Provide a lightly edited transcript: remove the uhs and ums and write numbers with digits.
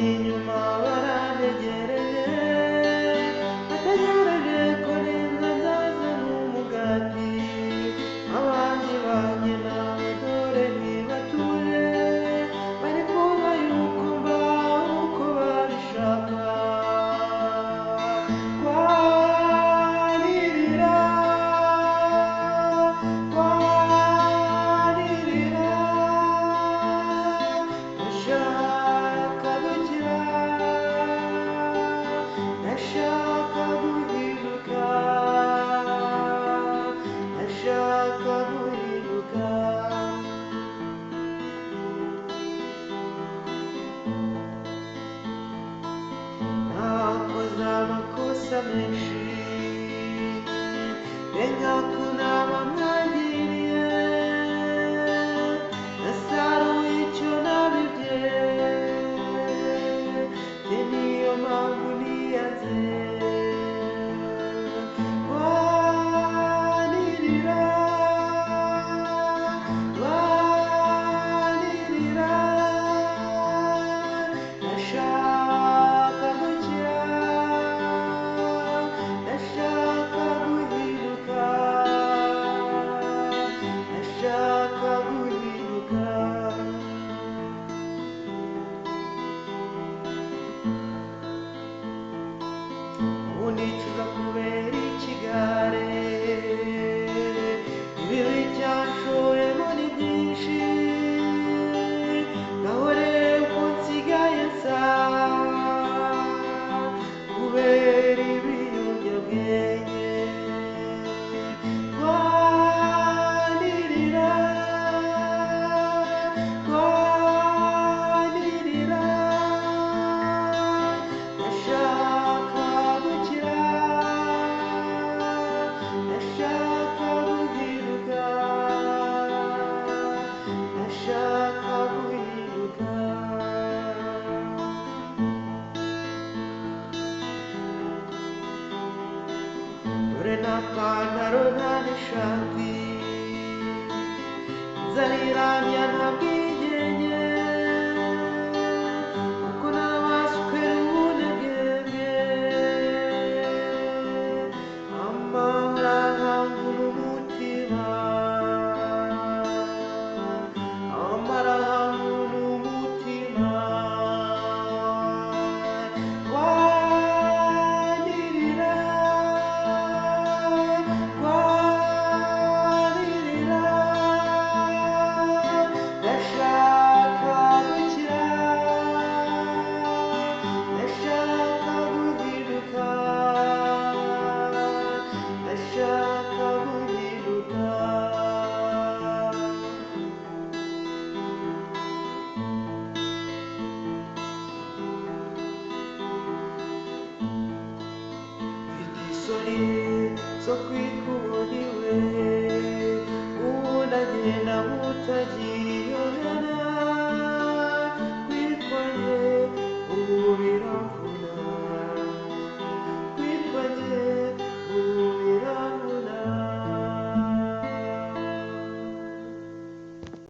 inyuma barantegereje, bategereje ko ninza nzazana umugati. Abandi bagenda dore ntibatuje, barifuza yuko mbaho uko babishaka. Twaririra, twaririra, ndashaka gukira, ndashaka guhinduka, ndashaka guhinduka. Nakoze amakosa menshi, reka kunama mwangiriye, nasaruye icyo nabibye, njye niyo mpamvu niyanze. Twaririra, twaririra, ndashaka gukira, ndashaka guhinduka, ndashaka guhinduka. Ubu nicuza kubera ikigare, ibibi byanshoyemo ni byinshi, naho rero uko nsigaye nsa kubera ibiyobyabwenge. Twaririra, twaririra, ndashaka gukira, ndashaka guhinduka, ndashaka guhinduka. Dore nta pantaro nta n'ishati, nzariramya nta bwigenge, kuko nabaswe n'ubunebwe, amarahamvura umutima, amarahamvura umutima. Twaririra, twaririra, ndashaka gukira, ndashaka guhinduka, ndashaka guhinduka. Mfite isoni zo kwikubona iwe, ubu ndagenda nk'utagira iyo ngana.